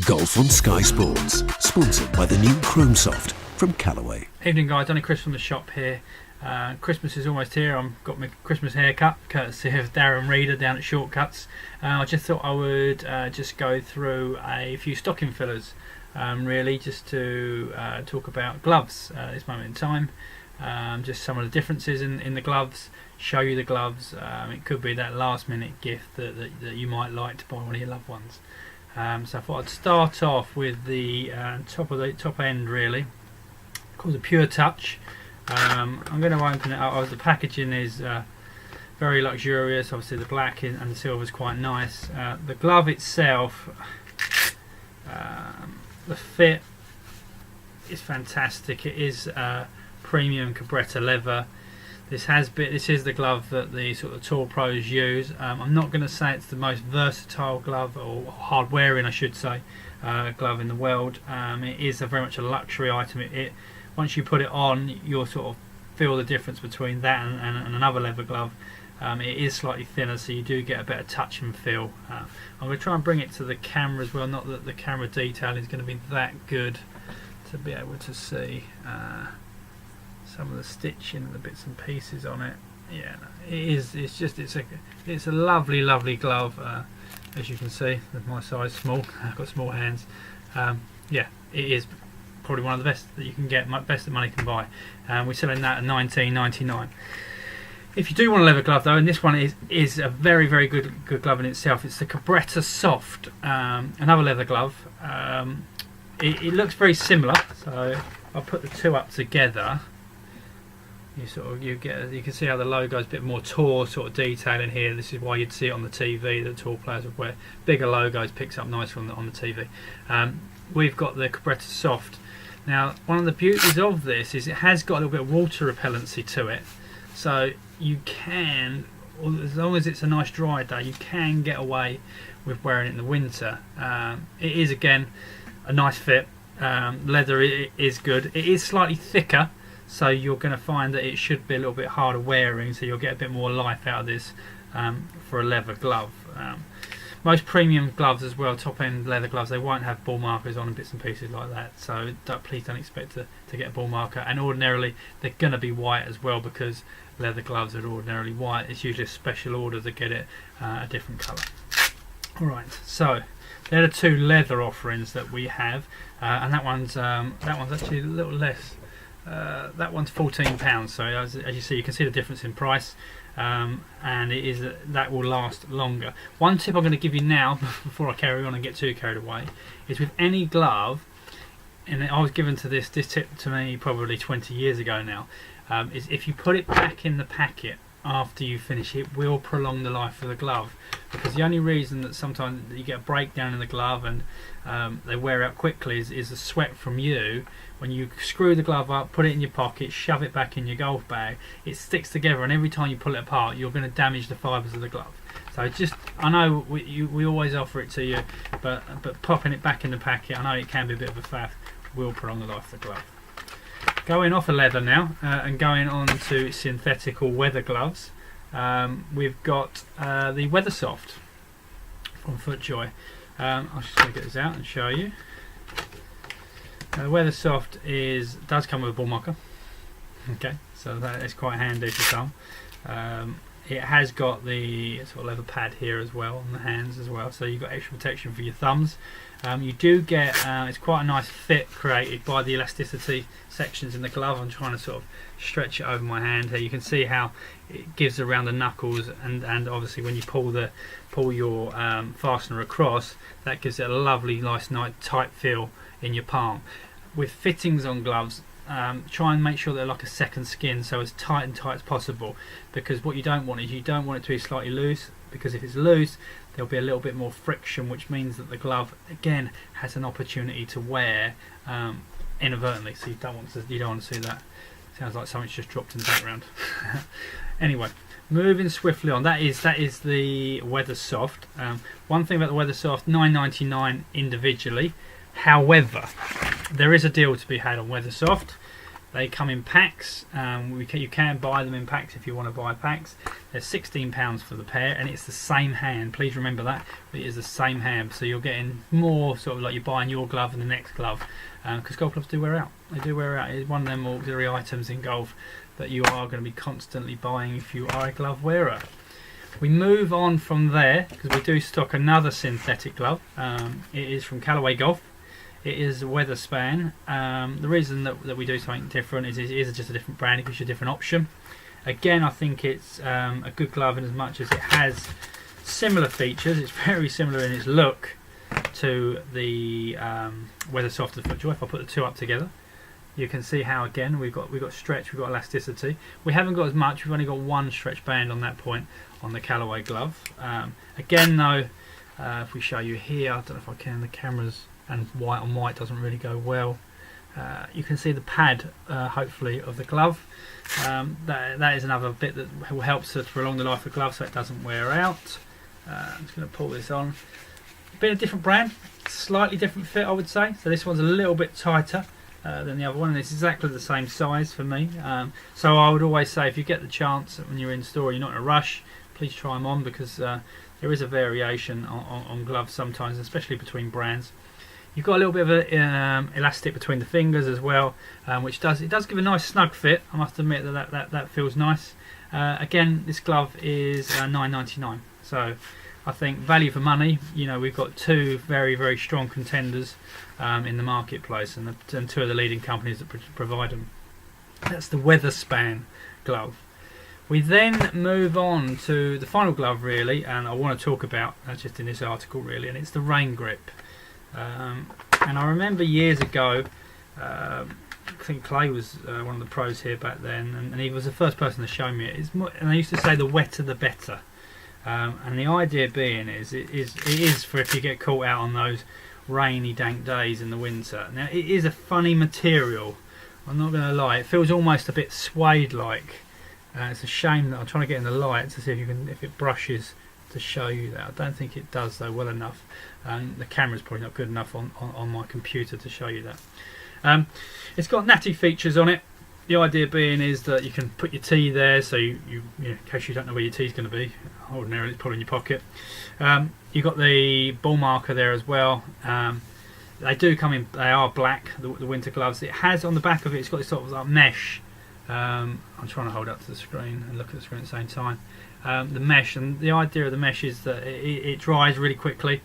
Golf on Sky Sports, sponsored by the new Chromesoft from Callaway. Evening guys, Donny Chris from the shop here. Christmas is almost here. I've got my Christmas haircut courtesy of Darren Reader down at Shortcuts. I just thought I would just go through a few stocking fillers, really just to talk about gloves at this moment in time. Just some of the differences in the gloves, show you the gloves. It could be that last minute gift that you might like to buy one of your loved ones. So I thought I'd start off with the top end, really, called the Pure Touch. I'm going to open it up. The packaging is very luxurious. Obviously the black and the silver is quite nice. The glove itself, the fit is fantastic. It is premium Cabretta leather. This is the glove that the sort of tour pros use. I'm not going to say it's the most versatile glove, or hard wearing I should say, glove in the world. It is very much a luxury item. Once you put it on, you'll sort of feel the difference between that and another leather glove. It is slightly thinner, so you do get a better touch and feel. I'm going to try and bring it to the camera as well. Not that the camera detail is going to be that good to be able to see some of the stitching and the bits and pieces on it. Yeah, it is. It's a lovely glove. As you can see, with my size small, I've got small hands. Yeah, it is probably one of the best that you can get, best that money can buy. We're selling that at $19.99. If you do want a leather glove though, and this one is a very good glove in itself, it's the Cabretta Soft, another leather glove. It looks very similar, so I'll put the two up together. You can see how the logo is a bit more tour sort of detail in here. This is why you'd see it on the TV. The tour players would wear bigger logos, picks up nice on the TV. We've got the Cabretta Soft. Now, one of the beauties of this is it has got a little bit of water repellency to it, so you can, as long as it's a nice dry day, you can get away with wearing it in the winter. It is again a nice fit. Leather is good. It is slightly thicker, so you're going to find that it should be a little bit harder wearing, so you'll get a bit more life out of this for a leather glove. Most premium gloves as well, top end leather gloves, they won't have ball markers on and bits and pieces like that, so please don't expect to get a ball marker. And ordinarily they're going to be white as well, because leather gloves are ordinarily white. It's usually a special order to get it a different colour. Alright, so they're the two leather offerings that we have, and that one's actually a little less. That one's £14, so as you see, you can see the difference in price, and it is that will last longer. One tip I'm going to give you now before I carry on and get too carried away is with any glove, and I was given this tip to me probably 20 years ago now, is if you put it back in the packet after you finish, it will prolong the life of the glove, because the only reason that sometimes you get a breakdown in the glove and they wear out quickly is the sweat from you. When you screw the glove up, put it in your pocket, shove it back in your golf bag, it sticks together, and every time you pull it apart you're going to damage the fibres of the glove. So I know we always offer it to you, but popping it back in the packet, I know it can be a bit of a faff, will prolong the life of the glove. Going off of leather now, and going on to synthetic or weather gloves, we've got the Weathersoft from FootJoy. I'm just going to get this out and show you. Weathersoft does come with a ball marker. Okay, so that is quite handy for some. It has got the sort of leather pad here as well on the hands as well, so you've got extra protection for your thumbs. You do get, it's quite a nice fit created by the elasticity sections in the glove. I'm trying to sort of stretch it over my hand here. You can see how it gives around the knuckles, and obviously when you pull your fastener across, that gives it a lovely nice tight feel in your palm. With fittings on gloves, try and make sure they're like a second skin, so as tight as possible, because what you don't want is you don't want it to be slightly loose, because if it's loose there'll be a little bit more friction, which means that the glove again has an opportunity to wear inadvertently, so you don't want to see that. Sounds like something's just dropped in the background. Anyway, moving swiftly on, that is the Weathersoft. One thing about the Weathersoft, $9.99 individually. However, there is a deal to be had on Weathersoft. They come in packs. You can buy them in packs if you want to buy packs. They're £16 for the pair, and it's the same hand. Please remember that it is the same hand, so you're getting more sort of like you're buying your glove and the next glove, because golf gloves do wear out. They do wear out. It's one of them auxiliary items in golf that you are going to be constantly buying if you are a glove wearer. We move on from there because we do stock another synthetic glove. It is from Callaway Golf. It is a Weatherspan. The reason that we do something different is it is just a different brand. It gives you a different option. Again, I think it's a good glove in as much as it has similar features. It's very similar in its look to the Weathersoft and FootJoy. If I put the two up together, you can see how again we've got stretch, we've got elasticity. We haven't got as much. We've only got one stretch band on that point on the Callaway glove. Again, though, if we show you here, I don't know if I can. The cameras and white on white doesn't really go well. You can see the pad, hopefully, of the glove. That is another bit that will help to prolong the life of the glove so it doesn't wear out. I'm just going to pull this on. Bit of a different brand, slightly different fit, I would say. So this one's a little bit tighter than the other one, and it's exactly the same size for me. So I would always say if you get the chance when you're in store, you're not in a rush, please try them on, because there is a variation on gloves sometimes, especially between brands. You've got a little bit of an elastic between the fingers as well, which does give a nice snug fit. I must admit that feels nice. Again, this glove is $9.99, so I think value for money. You know, we've got two very, very strong contenders in the marketplace, and two of the leading companies that provide them. That's the Weatherspan glove. We then move on to the final glove, really, and I want to talk about just in this article, really, and it's the Rain Grip. And I remember years ago, I think Clay was one of the pros here back then, and he was the first person to show me it. And they used to say the wetter the better. And the idea being it is for if you get caught out on those rainy, dank days in the winter. Now, it is a funny material. I'm not going to lie. It feels almost a bit suede-like. It's a shame that I'm trying to get in the light to see if it brushes to show you that. I don't think it does though well enough. The camera's probably not good enough on my computer to show you that. It's got natty features on it. The idea being is that you can put your tea there, so you in case you don't know where your tea's going to be. Ordinarily, it's probably in your pocket. You've got the ball marker there as well. They do come in. They are black. The winter gloves. It has on the back of it. It's got this sort of like mesh. I'm trying to hold up to the screen and look at the screen at the same time. The mesh, and the idea of the mesh is that it dries really quickly,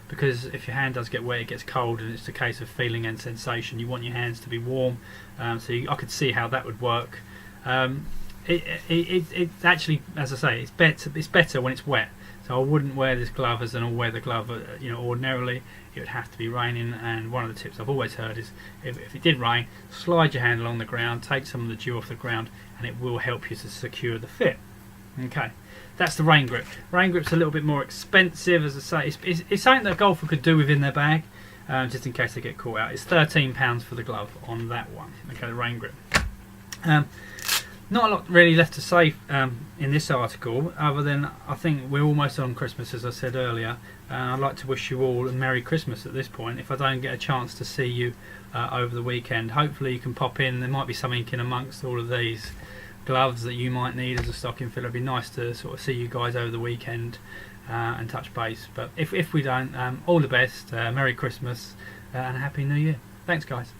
because if your hand does get wet, it gets cold, and it's a case of feeling and sensation. You want your hands to be warm, I could see how that would work. It's actually, as I say, it's better when it's wet. So I wouldn't wear this glove as an all-weather glove. Ordinarily it would have to be raining, and one of the tips I've always heard is if it did rain, slide your hand along the ground, take some of the dew off the ground, and it will help you to secure the fit. Okay, that's the Rain Grip. Rain Grip's a little bit more expensive, as I say. It's something that a golfer could do within their bag, just in case they get caught out. It's £13 for the glove on that one. Okay, the Rain Grip. Not a lot really left to say in this article, other than I think we're almost on Christmas, as I said earlier. I'd like to wish you all a Merry Christmas at this point. If I don't get a chance to see you over the weekend, hopefully you can pop in. There might be something in amongst all of these gloves that you might need as a stocking filler. It'd be nice to sort of see you guys over the weekend and touch base. But if we don't, all the best, Merry Christmas and a Happy New Year. Thanks, guys.